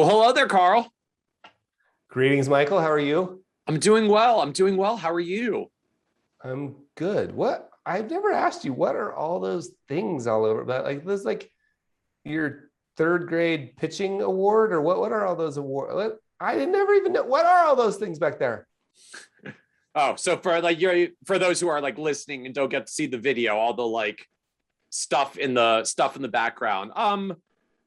Well, hello there, Carl. Greetings, Michael. How are you? I'm doing well. I'm doing well. How are you? I'm good. What? I've never asked you, what are all those things all over? But like this, like your third grade pitching award, or what? What are all those awards? I didn't never even know. What are all those things back there? Oh, so for those who are like listening and don't get to see the video, all the like stuff in the background.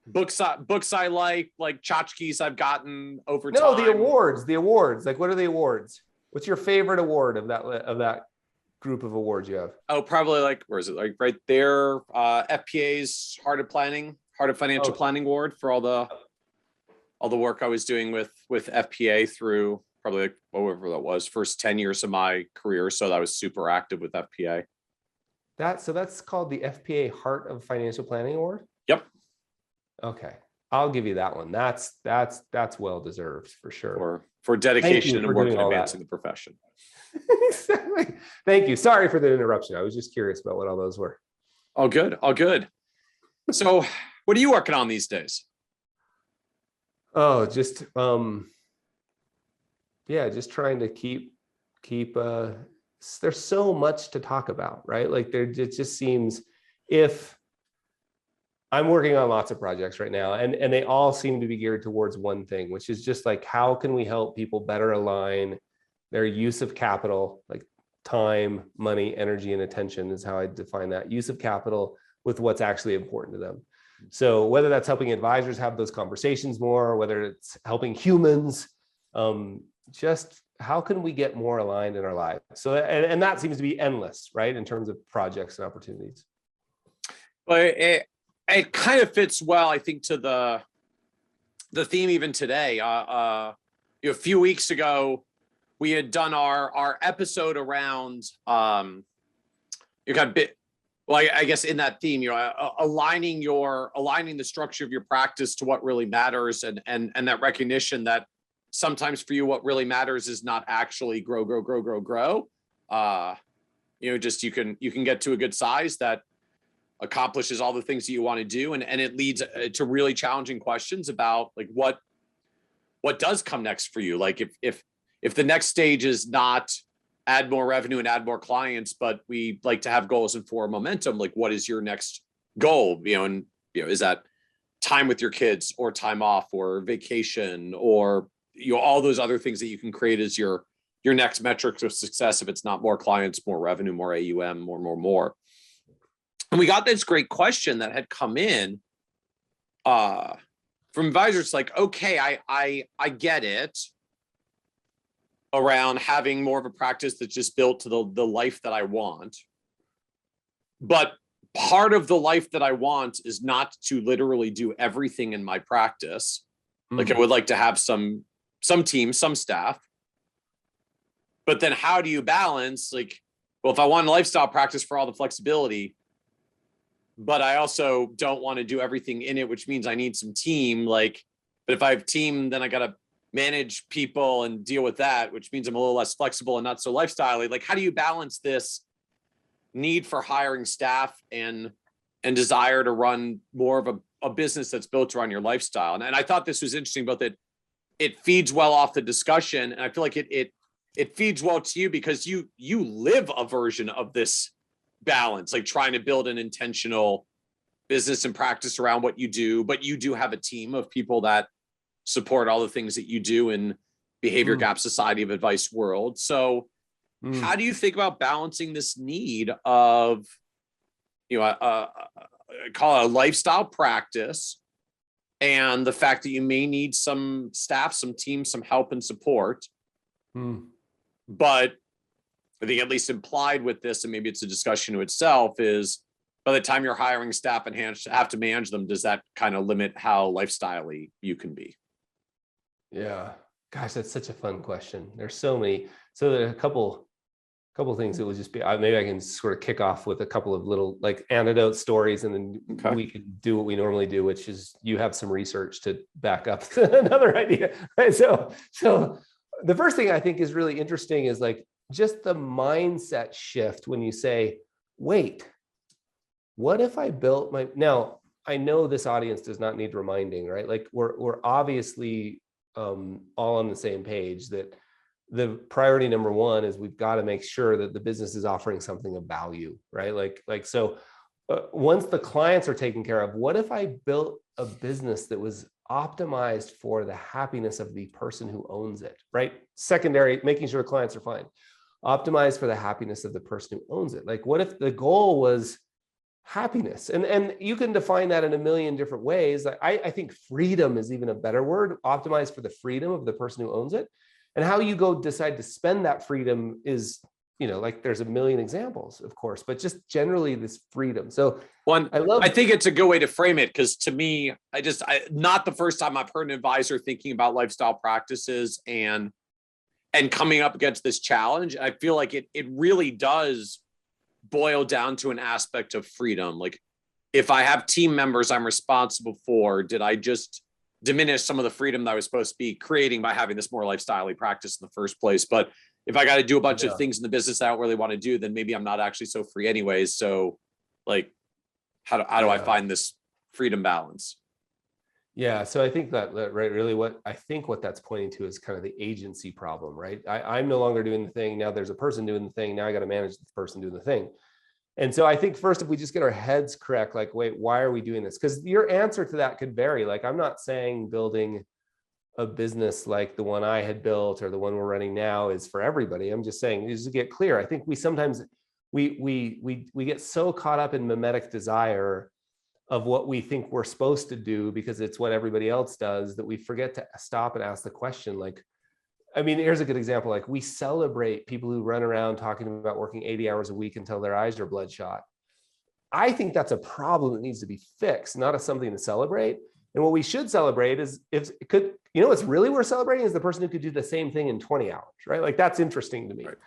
Books I like tchotchkes I've gotten over No, time. the awards. The awards. Like, what are the awards? What's your favorite award of that group of awards you have? Oh, probably like, where is it? Like right there. FPA's Heart of Financial Planning Award for all the work I was doing with FPA through probably like whatever that was, first 10 years of my career. So that was super active with FPA. That's called the FPA Heart of Financial Planning Award? Yep. Okay. I'll give you that one. That's well deserved for sure. For dedication and work in advancing the profession. Exactly. Thank you. Sorry for the interruption. I was just curious about what all those were. All good. All good. So what are you working on these days? Oh, just just trying to keep there's so much to talk about, right? Like it just seems, if I'm working on lots of projects right now, and they all seem to be geared towards one thing, which is just like, how can we help people better align their use of capital, like time, money, energy, and attention is how I define that, use of capital, with what's actually important to them. So whether that's helping advisors have those conversations more, or whether it's helping humans, just how can we get more aligned in our lives? So, and that seems to be endless, right? In terms of projects and opportunities. Well, it kind of fits well, I think, to the theme even today. A few weeks ago, we had done our episode around I guess in that theme, aligning the structure of your practice to what really matters, and that recognition that sometimes for you what really matters is not actually grow. Just you can get to a good size that accomplishes all the things that you want to do, and it leads to really challenging questions about like what does come next for you. Like if the next stage is not add more revenue and add more clients, but we like to have goals and for momentum, like what is your next goal? Is that time with your kids, or time off, or vacation, or all those other things that you can create as your next metrics of success, if it's not more clients, more revenue, more AUM, more. And we got this great question that had come in from advisors, like, okay, I get it, around having more of a practice that's just built to the life that I want. But part of the life that I want is not to literally do everything in my practice. Like I would like to have some team, some staff. But then how do you balance, like, well, if I want a lifestyle practice for all the flexibility, but I also don't want to do everything in it, which means I need some team. Like, but if I have team, then I got to manage people and deal with that, which means I'm a little less flexible and not so lifestyle-y. Like, how do you balance this need for hiring staff and desire to run more of a business that's built around your lifestyle? And I thought this was interesting, both that it feeds well off the discussion, and I feel like it feeds well to you because you live a version of this balance, like trying to build an intentional business and practice around what you do, but you do have a team of people that support all the things that you do in behavior gap society of advice world. So how do you think about balancing this need of, call it a lifestyle practice, and the fact that you may need some staff, some team, some help and support? But I think at least implied with this, and maybe it's a discussion to itself, is by the time you're hiring staff and have to manage them, does that kind of limit how lifestyle-y you can be? Yeah. Gosh, that's such a fun question. There's so many. So there are a couple things that would just be, maybe I can sort of kick off with a couple of little like anecdote stories, and then we can do what we normally do, which is you have some research to back up another idea, right? So the first thing I think is really interesting is like just the mindset shift when you say, wait, what if I built now I know this audience does not need reminding, right? Like we're obviously all on the same page that the priority number one is we've got to make sure that the business is offering something of value, right? So once the clients are taken care of, what if I built a business that was optimized for the happiness of the person who owns it, right? Secondary, making sure clients are fine. Optimized for the happiness of the person who owns it. Like, what if the goal was happiness? And you can define that in a million different ways. I think freedom is even a better word. Optimized for the freedom of the person who owns it. And how you go decide to spend that freedom is, like there's a million examples, of course, but just generally this freedom. So I think it's a good way to frame it, because to me, not the first time I've heard an advisor thinking about lifestyle practices and coming up against this challenge. I feel like it really does boil down to an aspect of freedom. Like, if I have team members I'm responsible for, did I just diminish some of the freedom that I was supposed to be creating by having this more lifestyle-y practice in the first place? But if I got to do a bunch of things in the business that I don't really want to do, then maybe I'm not actually so free anyways. So like, how do I find this freedom balance? Yeah, so I think that right, really what that's pointing to is kind of the agency problem, right? I'm no longer doing the thing. Now there's a person doing the thing. Now I got to manage the person doing the thing. And so I think first, if we just get our heads correct, like, wait, why are we doing this? Because your answer to that could vary. Like, I'm not saying building a business like the one I had built or the one we're running now is for everybody. I'm just saying, just to get clear, I think we sometimes we get so caught up in mimetic desire of what we think we're supposed to do because it's what everybody else does, that we forget to stop and ask the question. Like, I mean, here's a good example. Like, we celebrate people who run around talking about working 80 hours a week until their eyes are bloodshot. I think that's a problem that needs to be fixed, not as something to celebrate. And what we should celebrate is, if it could, what's really worth celebrating is the person who could do the same thing in 20 hours, right? Like, that's interesting to me. Right.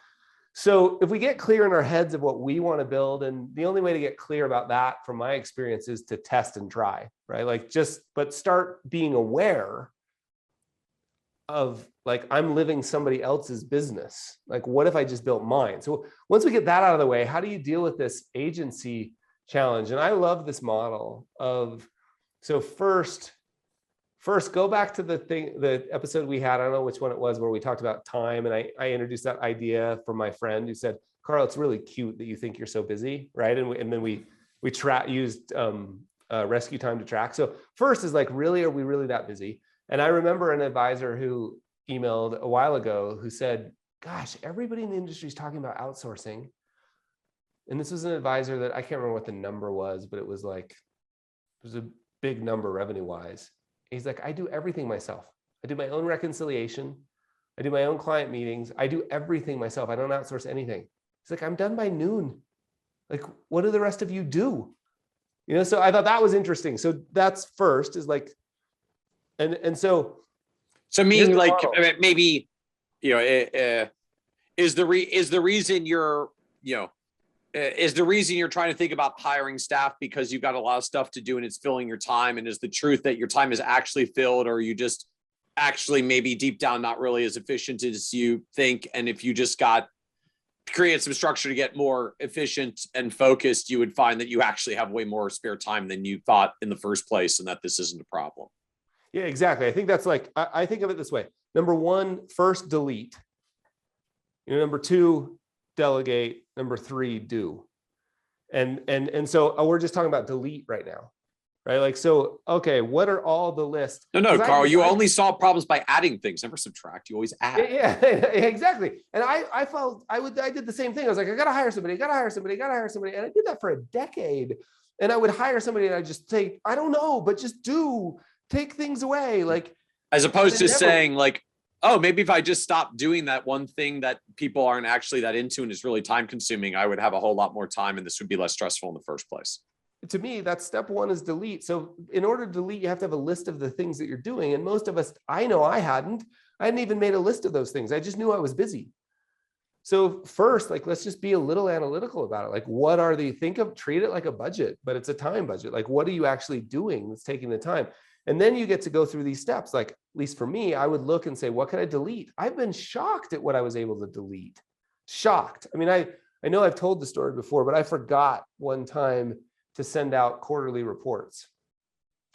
So if we get clear in our heads of what we want to build, and the only way to get clear about that from my experience is to test and try, right? Like, but start being aware of, like, I'm living somebody else's business. Like, what if I just built mine? So once we get that out of the way, how do you deal with this agency challenge? And I love this model of, so first go back to the episode we had, I don't know which one it was, where we talked about time. And I introduced that idea from my friend who said, Carl, it's really cute that you think you're so busy, right? And then we used rescue time to track. So first is like, really, are we really that busy? And I remember an advisor who emailed a while ago who said, gosh, everybody in the industry is talking about outsourcing. And this was an advisor that I can't remember what the number was, but it was a big number revenue wise. He's like, I do everything myself. I do my own reconciliation. I do my own client meetings. I do everything myself. I don't outsource anything. He's like, I'm done by noon. Like, what do the rest of you do? So I thought that was interesting. So that's first, is like, and so meaning, like, maybe, is the reason you're trying to think about hiring staff because you've got a lot of stuff to do and it's filling your time? And is the truth that your time is actually filled, or are you just actually maybe deep down not really as efficient as you think? And if you just create some structure to get more efficient and focused, you would find that you actually have way more spare time than you thought in the first place, and that this isn't a problem. Yeah, exactly. I think that's like, I think of it this way. Number one, first delete. Number two, delegate. Number three, do. And so we're just talking about delete right now, right? Like, so, okay, what are all the lists? No, Carl, you only solve problems by adding things, never subtract. You always add. Yeah, exactly. And I did the same thing. I was like, I got to hire somebody. And I did that for a decade. And I would hire somebody and I just say, I don't know, but just take things away. Like, as opposed to saying, like, oh, maybe if I just stop doing that one thing that people aren't actually that into and is really time consuming, I would have a whole lot more time and this would be less stressful in the first place. To me, that's step one, is delete. So in order to delete, you have to have a list of the things that you're doing. And most of us, I know I hadn't even made a list of those things. I just knew I was busy. So first, like, let's just be a little analytical about it. Like, treat it like a budget, but it's a time budget. Like, what are you actually doing that's taking the time? And then you get to go through these steps. Like, at least for me, I would look and say, what can I delete? I've been shocked at what I was able to delete. Shocked. I mean, I know I've told the story before, but I forgot one time to send out quarterly reports.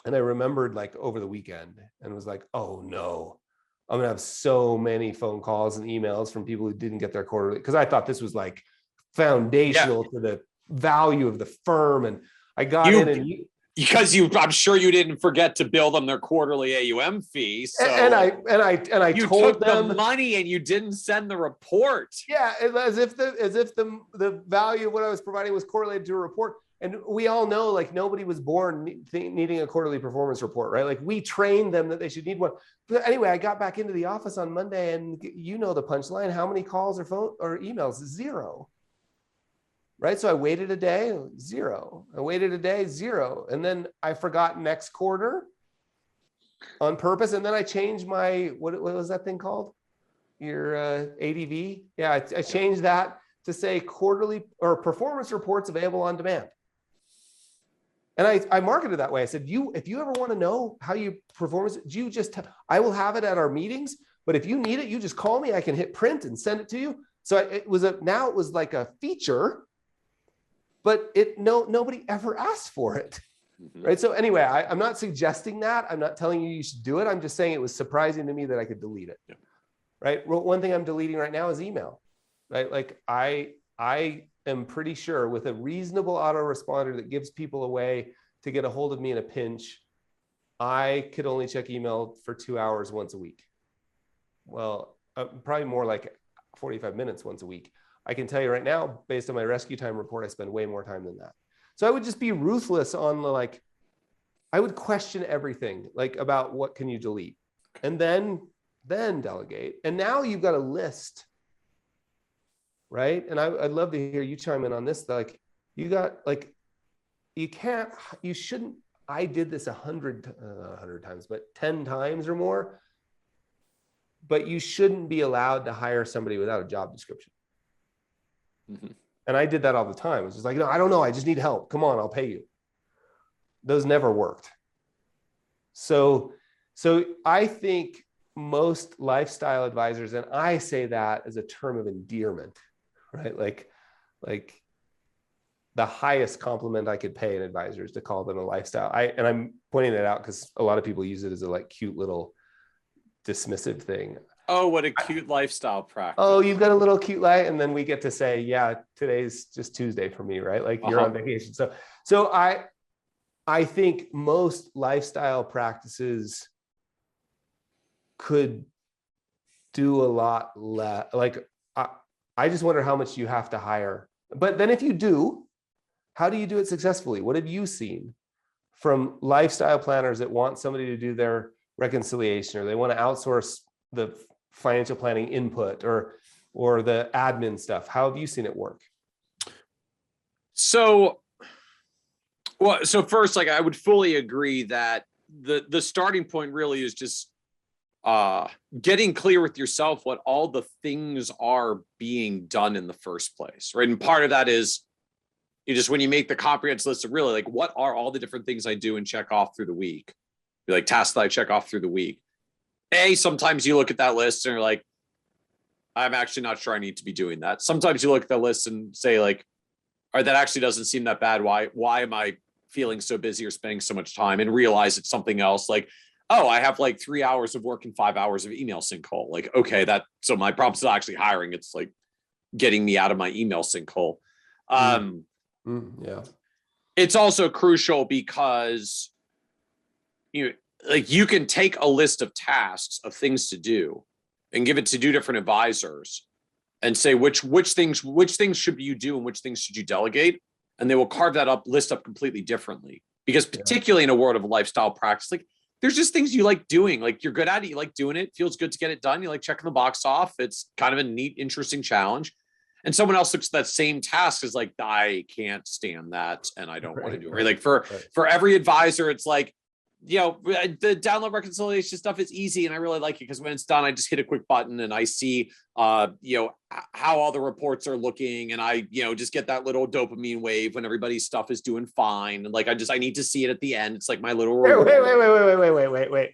And I remembered like over the weekend and was like, oh no, I'm gonna have so many phone calls and emails from people who didn't get their quarterly, because I thought this was like foundational to the value of the firm. And I got in and because I'm sure you didn't forget to bill them their quarterly AUM fee. So I you told took them the money and you didn't send the report. Yeah, as if the value of what I was providing was correlated to a report. And we all know, like, nobody was born needing a quarterly performance report, right? Like, we trained them that they should need one. But anyway, I got back into the office on Monday, and you know the punchline. How many calls or phone or emails? 0. Right? So I waited a day, 0. I waited a day, 0. And then I forgot next quarter on purpose. And then I changed my, what was that thing called? Your ADV. Yeah, I changed that to say quarterly or performance reports available on demand. And I marketed that way. I said, if you ever want to know how you performance, I will have it at our meetings, but if you need it, you just call me. I can hit print and send it to you. So now it was like a feature, but nobody ever asked for it. Right. So anyway, I'm not suggesting that. I'm not telling you should do it. I'm just saying it was surprising to me that I could delete it. Yeah. Right. Well, one thing I'm deleting right now is email. Right. Like I am pretty sure with a reasonable autoresponder that gives people a way to get a hold of me in a pinch, I could only check email for 2 hours once a week. Well, probably more like 45 minutes once a week. I can tell you right now, based on my rescue time report, I spend way more time than that. So I would just be ruthless on I would question everything, like, about what can you delete, and then delegate. And now you've got a list, right? And I'd love to hear you chime in on this. Like, you shouldn't, I did this 100 times, but 10 times or more, but you shouldn't be allowed to hire somebody without a job description. Mm-hmm. And I did that all the time. It's just like, no, I don't know. I just need help. Come on, I'll pay you. Those never worked. So I think most lifestyle advisors, and I say that as a term of endearment, right? Like the highest compliment I could pay an advisor is to call them a lifestyle. And I'm pointing it out because a lot of people use it as a cute little dismissive thing. Oh, what a cute lifestyle practice. Oh, you've got a little cute life. And then we get to say, yeah, today's just Tuesday for me, right? Like, you're on vacation. So I think most lifestyle practices could do a lot less. Like, I just wonder how much you have to hire. But then if you do, how do you do it successfully? What have you seen from lifestyle planners that want somebody to do their reconciliation, or they want to outsource the financial planning input or the admin stuff? How have you seen it work? So first, I would fully agree that the starting point really is just getting clear with yourself what all the things are being done in the first place, right? And part of that is when you make the comprehensive list of really what are all the different things I do and check off through the week, tasks that I check off through the week. Sometimes you look at that list and you're like, I'm actually not sure I need to be doing that. Sometimes you look at the list and say all right, that actually doesn't seem that bad. Why am I feeling so busy or spending so much time, and realize it's something else? Oh, I have 3 hours of work and 5 hours of email sinkhole. Okay, so my problem's not actually hiring. It's getting me out of my email sinkhole. Yeah. It's also crucial because you can take a list of tasks of things to do and give it to 2 different advisors and say which things should you do and which things should you delegate, and they will carve that list up completely differently. Because particularly in a world of lifestyle practice, there's just things you like doing, you're good at it, you like doing it, feels good to get it done, you like checking the box off, it's kind of a neat, interesting challenge. And someone else looks at that same task as I can't stand that and I don't want to do it. Right? For every advisor, it's the download reconciliation stuff is easy and I really like it because when it's done, I just hit a quick button and I see how all the reports are looking, and I just get that little dopamine wave when everybody's stuff is doing fine, and I need to see it at the end. It's my little reward. Wait.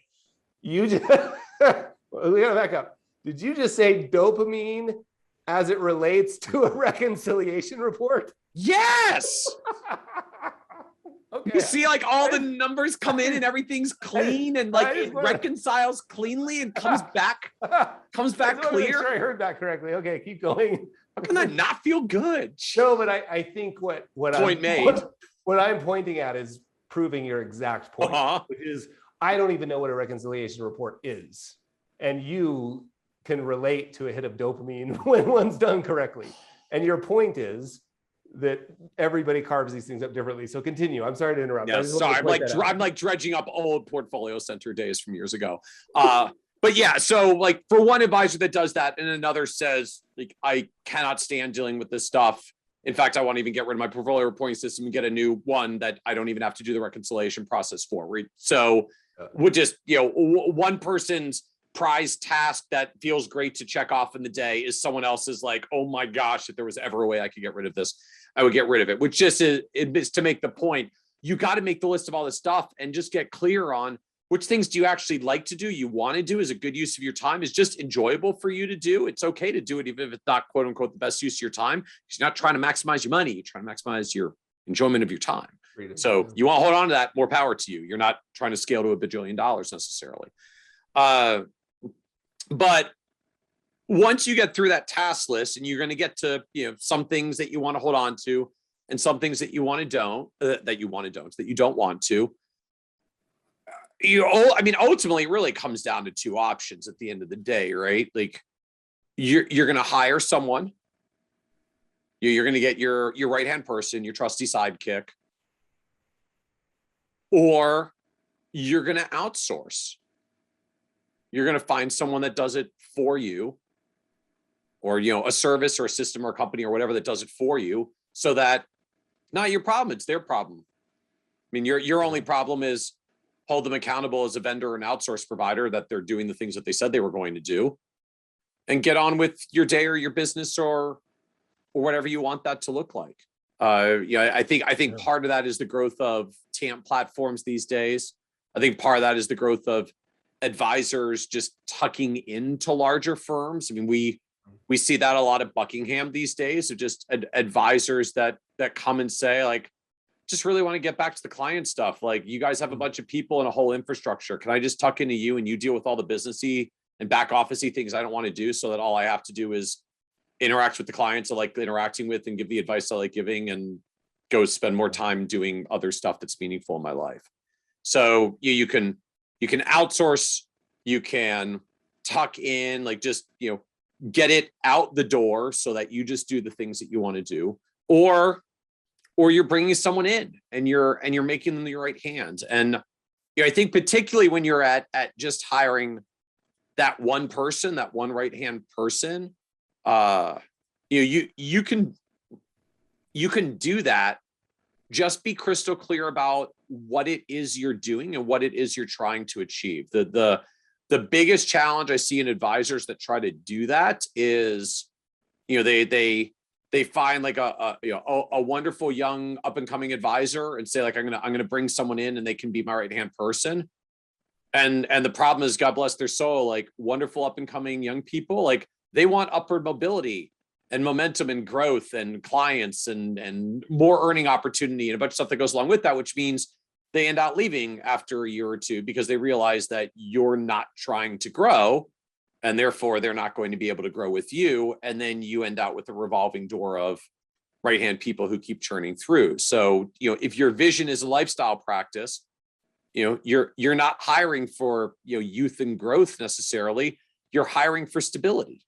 You just we gotta back up. Did you just say dopamine as it relates to a reconciliation report? Yes. Okay. You see like all the numbers come in and everything's clean and like it reconciles cleanly and comes back I just want to make clear. sure I heard that correctly. Okay, keep going. How can that not feel good? No, but I think what Point made. What I'm pointing at is proving your exact point, which is I don't even know what a reconciliation report is. And you can relate to a hit of dopamine when one's done correctly. And your point is that everybody carves these things up differently. So continue. I'm sorry to interrupt. Yeah, sorry. I'm like dredging up old Portfolio Center days from years ago. But yeah, so like for one advisor that does that and another says, like, I cannot stand dealing with this stuff. In fact, I want to even get rid of my portfolio reporting system and get a new one that I don't even have to do the reconciliation process for. Right? So would just, one person's prize task that feels great to check off in the day is someone else's like, oh my gosh, if there was ever a way I could get rid of this, I would get rid of it, which just is to make the point. You got to make the list of all this stuff and just get clear on which things do you actually like to do, you want to do, is a good use of your time, is just enjoyable for you to do. It's okay to do it, even if it's not quote unquote the best use of your time. You're not trying to maximize your money. You're trying to maximize your enjoyment of your time. So you want to hold on to that, more power to you. You're not trying to scale to $1 billion necessarily. But once you get through that task list and you're going to get to, some things that you want to hold on to and some things that you want to that you don't want to, ultimately it really comes down to two options at the end of the day, right? Like you're going to hire someone, you're going to get your right-hand person, your trusty sidekick, or you're going to outsource. You're going to find someone that does it for you, or, a service or a system or a company or whatever that does it for you, so that not your problem, it's their problem. I mean, your only problem is hold them accountable as a vendor or an outsource provider that they're doing the things that they said they were going to do, and get on with your day or your business or whatever you want that to look like. I think part of that is the growth of TAMP platforms these days. I think part of that is the growth of advisors just tucking into larger firms. I mean, we see that a lot at Buckingham these days, of just advisors that come and say, like, just really want to get back to the client stuff. Like, you guys have a bunch of people and a whole infrastructure. Can I just tuck into you and you deal with all the businessy and back officey things I don't want to do, so that all I have to do is interact with the clients I like interacting with and give the advice I like giving, and go spend more time doing other stuff that's meaningful in my life. So you can outsource, you can tuck in, like, just, get it out the door so that you just do the things that you want to do, or you're bringing someone in and you're making them your right hand. And I think particularly when you're at just hiring that one person, that one right hand person, you can do that. Just be crystal clear about what it is you're doing and what it is you're trying to achieve. The biggest challenge I see in advisors that try to do that is, they find like a wonderful young up and coming advisor and say, like, I'm gonna bring someone in and they can be my right hand person. And the problem is, God bless their soul, like, wonderful up and coming young people, like, they want upward mobility and momentum and growth and clients and more earning opportunity and a bunch of stuff that goes along with that, which means they end up leaving after a year or two because they realize that you're not trying to grow, and therefore they're not going to be able to grow with you. And then you end out with a revolving door of right-hand people who keep churning through. So, if your vision is a lifestyle practice, you're not hiring for, youth and growth necessarily. You're hiring for stability.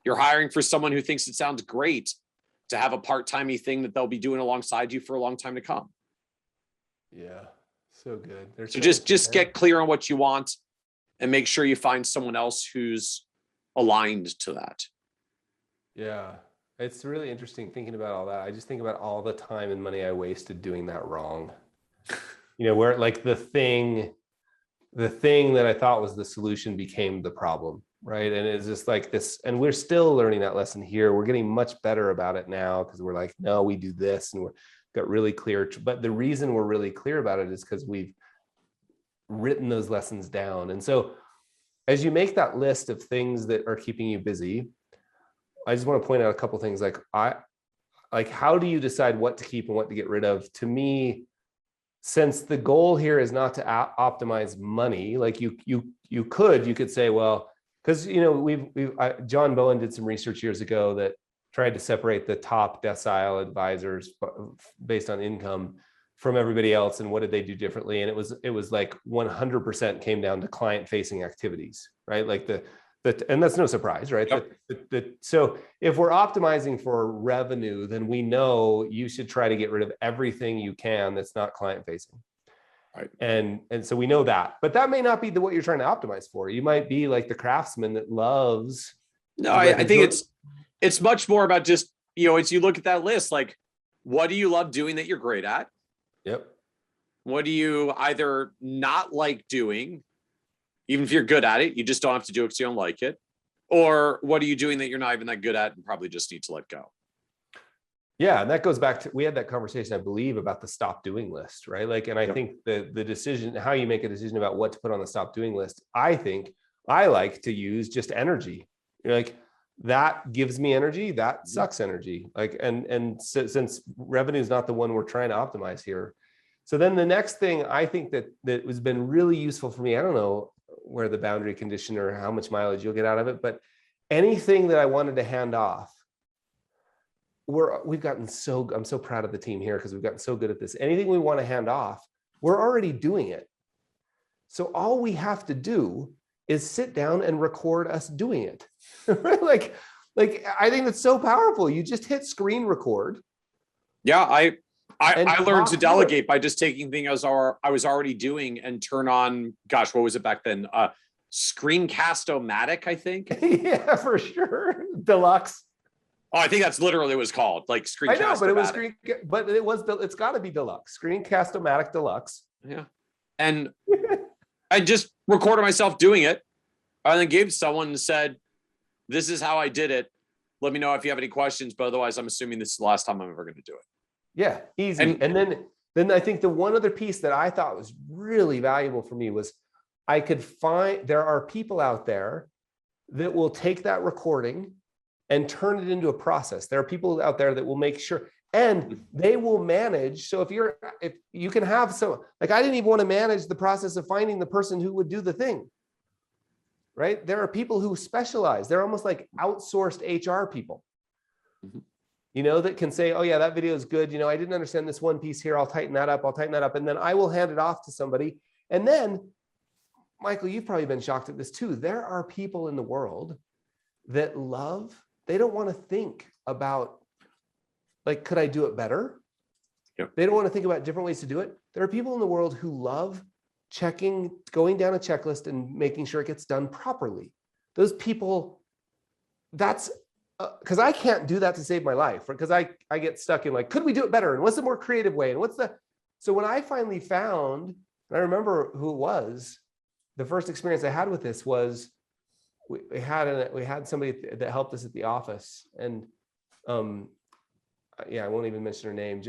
You're hiring for someone who thinks it sounds great to have a part-timey thing that they'll be doing alongside you for a long time to come. Yeah, so good. So just get clear on what you want and make sure you find someone else who's aligned to that. Yeah, it's really interesting thinking about all that. I just think about all the time and money I wasted doing that wrong. Where like the thing that I thought was the solution became the problem, right? And it's just like this, and we're still learning that lesson here. We're getting much better about it now because we're like, no, we do this, and we're got really clear. But the reason we're really clear about it is because we've written those lessons down. And so as you make that list of things that are keeping you busy, I just want to point out a couple things. Like how do you decide what to keep and what to get rid of? To me, since the goal here is not to optimize money, like you could say, well, because John Bowen did some research years ago that tried to separate the top decile advisors based on income from everybody else, and what did they do differently? And it was like 100% came down to client facing activities, right? Like and that's no surprise, right? Yep. So if we're optimizing for revenue, then we know you should try to get rid of everything you can that's not client facing. Right. And so we know that, but that may not be what you're trying to optimize for. You might be like the craftsman that loves. No, I think it's much more about just, as you look at that list, like, what do you love doing that you're great at? Yep. What do you either not like doing? Even if you're good at it, you just don't have to do it because you don't like it. Or what are you doing that you're not even that good at and probably just need to let go? Yeah. And that goes back to, we had that conversation, I believe, about the stop doing list, right? Like, and I think the decision, how you make a decision about what to put on the stop doing list, I think I like to use just energy. Like, that gives me energy, that sucks energy. Like, and so, since revenue is not the one we're trying to optimize here. So then the next thing I think that has been really useful for me, I don't know where the boundary condition or how much mileage you'll get out of it, but anything that I wanted to hand off, we've gotten I'm so proud of the team here because we've gotten so good at this. Anything we want to hand off, we're already doing it. So all we have to do is sit down and record us doing it. Right? Like I think that's so powerful. You just hit screen record. Yeah, I learned to delegate by just taking things I was already doing and turn on, gosh, what was it back then? Screencast-O-Matic, I think. Yeah, for sure. Deluxe. Oh, I think that's literally what it was called, like Screencast-O-Matic. I know, but it's got to be Deluxe. Screencast-O-Matic Deluxe. Yeah. And I just recorded myself doing it. I then gave someone and said, this is how I did it. Let me know if you have any questions, but otherwise I'm assuming this is the last time I'm ever going to do it. Yeah, easy. And then I think the one other piece that I thought was really valuable for me was I could find, there are people out there that will take that recording and turn it into a process. There are people out there that will make sure, and they will manage. So if you can have some, like, I didn't even want to manage the process of finding the person who would do the thing, right? There are people who specialize. They're almost like outsourced HR people. Mm-hmm. That can say, oh yeah, that video is good. I didn't understand this one piece here. I'll tighten that up. And then I will hand it off to somebody. And then, Michael, you've probably been shocked at this too. There are people in the world that they don't want to think about, like, could I do it better? Yep. They don't want to think about different ways to do it. There are people in the world who love going down a checklist and making sure it gets done properly. Those people, that's, because I can't do that to save my life, because I get stuck in, like, could we do it better? And what's the more creative way? And so when I finally found, and I remember who it was, the first experience I had with this was we had somebody that helped us at the office, and yeah, I won't even mention her name.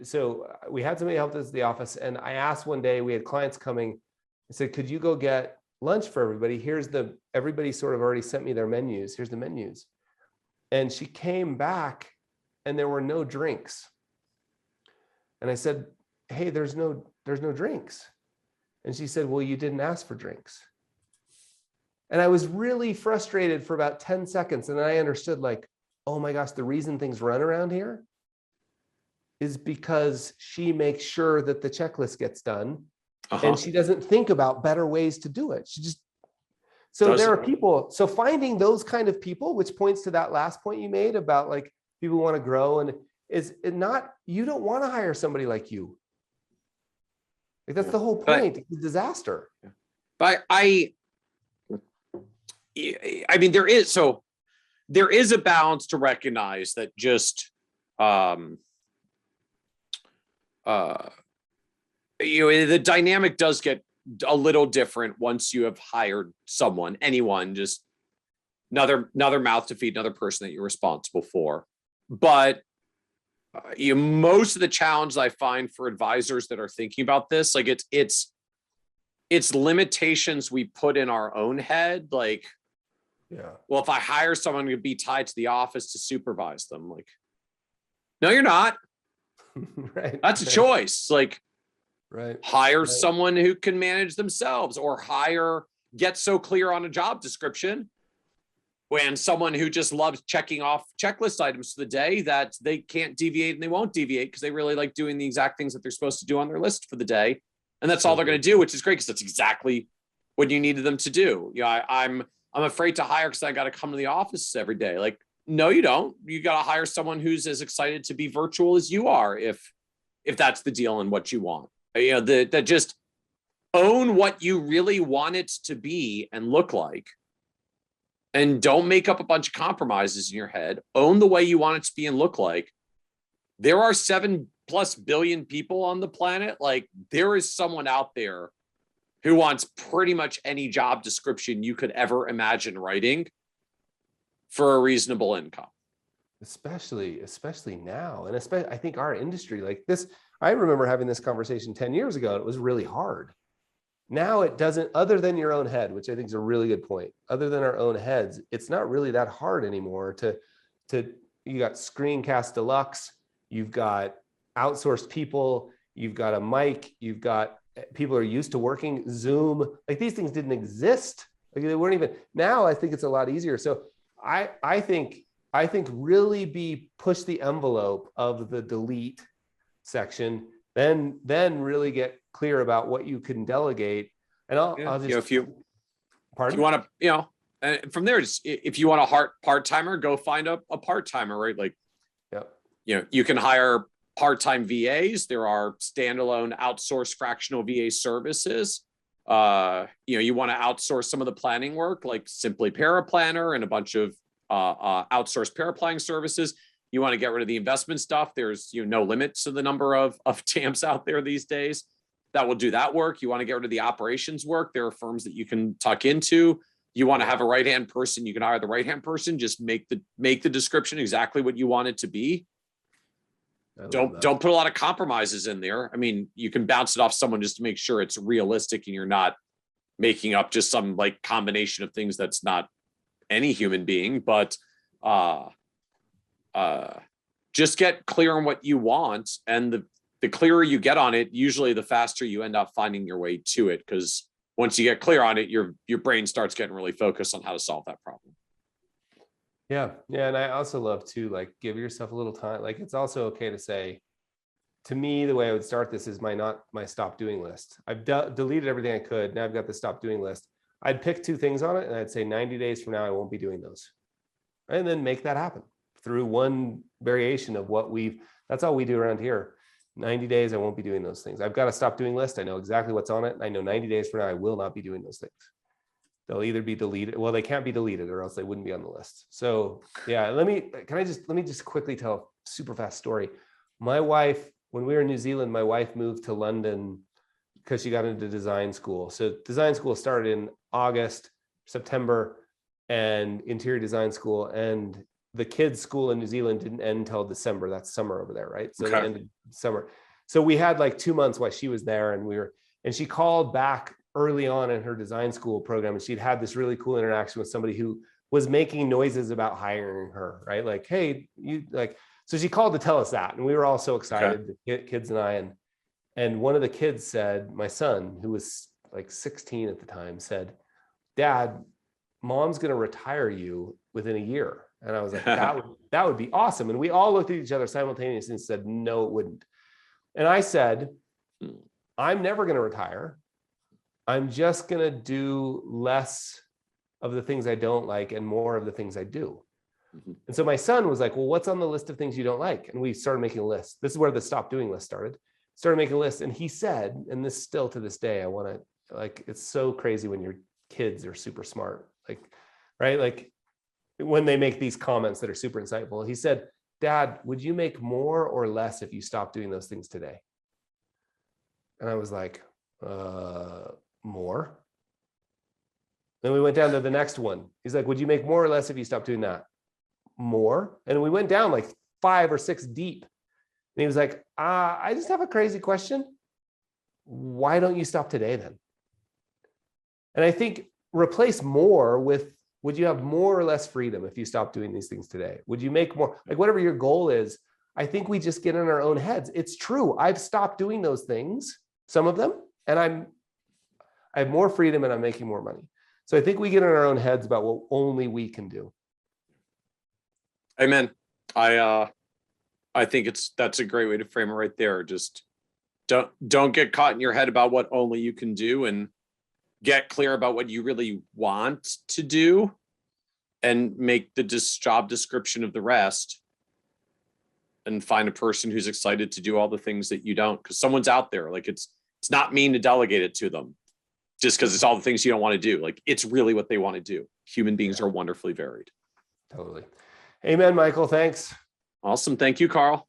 So we had somebody help us at the office, and I asked one day, we had clients coming, I said, could you go get lunch for everybody? Everybody sort of already sent me their menus. Here's the menus. And she came back and there were no drinks. And I said, hey, there's no drinks. And she said, well, you didn't ask for drinks. And I was really frustrated for about 10 seconds. And then I understood, like, oh my gosh, the reason things run around here is because she makes sure that the checklist gets done. And she doesn't think about better ways to do it. There are people, so finding those kind of people, which points to that last point you made about, like, people want to grow, and you don't want to hire somebody like you. Like, that's the whole point. It's a disaster. But I mean, there is a balance to recognize that just, the dynamic does get a little different once you have hired anyone, just another mouth to feed, another person that you're responsible for. But most of the challenge I find for advisors that are thinking about this, like, it's limitations we put in our own head. Like, yeah, well, if I hire someone to be tied to the office to supervise them, like, no, you're not. Right. That's a choice. Like, Right. Hire Right. someone who can manage themselves, or get so clear on a job description when someone who just loves checking off checklist items for the day that they can't deviate and they won't deviate because they really like doing the exact things that they're supposed to do on their list for the day. And that's all they're going to do, which is great because that's exactly what you needed them to do. I'm afraid to hire because I got to come to the office every day. Like, no, you don't. You got to hire someone who's as excited to be virtual as you are, if that's the deal and what you want. That just own what you really want it to be and look like. And don't make up a bunch of compromises in your head. Own the way you want it to be and look like. There are 7+ billion people on the planet. Like, there is someone out there who wants pretty much any job description you could ever imagine writing for a reasonable income. Especially now. And especially, I think our industry like this, I remember having this conversation 10 years ago. And it was really hard. Now it doesn't, other than your own head, which I think is a really good point, other than our own heads, it's not really that hard anymore you got Screencast Deluxe, you've got outsourced people, you've got a mic, you've got people are used to working Zoom. Like, these things didn't exist. Like, they weren't even, now I think it's a lot easier. So I think really push the envelope of the delete section, then really get clear about what you can delegate. And I'll just, if you want to, and from there, just if you want a part-timer, go find a part-timer, right? Like, you can hire part-time VAs. There are standalone outsourced fractional VA services. You want to outsource some of the planning work, like Simply Paraplanner and a bunch of outsourced paraplanning services. You want to get rid of the investment stuff. There's no limit to the number of TAMPs out there these days that will do that work. You want to get rid of the operations work. There are firms that you can tuck into. You want to have a right-hand person, you can hire the right-hand person. Just make the description exactly what you want it to be. Don't put a lot of compromises in there. I mean, you can bounce it off someone just to make sure it's realistic and you're not making up just some like combination of things that's not any human being. But just get clear on what you want, and the clearer you get on it, usually the faster you end up finding your way to it, because once you get clear on it, your brain starts getting really focused on how to solve that problem. Yeah. And I also love to like give yourself a little time. Like, it's also okay to say, to me, the way I would start this is my stop doing list. I've deleted everything I could. Now I've got the stop doing list. I'd pick 2 things on it and I'd say 90 days from now, I won't be doing those. And then make that happen through one variation of that's all we do around here. 90 days, I won't be doing those things. I've got a stop doing list. I know exactly what's on it. I know 90 days from now, I will not be doing those things. They'll either be deleted. Well, they can't be deleted or else they wouldn't be on the list. So yeah, let me just quickly tell a super fast story. My wife, when we were in New Zealand, my wife moved to London because she got into design school. So design school started in August, September, and interior design school. And the kids' school in New Zealand didn't end until December. That's summer over there, right? So They ended summer. So we had like 2 months while she was there, and she called back early on in her design school program, and she'd had this really cool interaction with somebody who was making noises about hiring her, right? Like, hey, so she called to tell us that, and we were all so excited, the kids and I, and one of the kids said, my son, who was like 16 at the time, said, "Dad, Mom's going to retire you within a year." And I was like, that would be awesome. And we all looked at each other simultaneously and said, no, it wouldn't. And I said, I'm never going to retire. I'm just going to do less of the things I don't like and more of the things I do. Mm-hmm. And so my son was like, well, what's on the list of things you don't like? And we started making a list. This is where the stop doing list started making a list. And he said, and this still to this day, it's so crazy when your kids are super smart, right? Like, when they make these comments that are super insightful, he said, "Dad, would you make more or less if you stopped doing those things today?" And I was like, more. Then we went down to the next one. He's like, "Would you make more or less if you stopped doing that?" More. And we went down like 5 or 6 deep. And he was like, I just have a crazy question. Why don't you stop today then? And I think replace more with, would you have more or less freedom if you stop doing these things today? Would you make more? Like, whatever your goal is, I think we just get in our own heads. It's true. I've stopped doing those things. some of them, and I have more freedom and I'm making more money. So I think we get in our own heads about what only we can do. Amen. I think that's a great way to frame it right there. Just don't get caught in your head about what only you can do, and get clear about what you really want to do, and make the job description of the rest, and find a person who's excited to do all the things that you don't, because someone's out there. Like it's not mean to delegate it to them just because it's all the things you don't want to do. Like it's really what they want to do. Human beings are wonderfully varied. Totally. Amen, Michael. Thanks. Awesome. Thank you, Carl.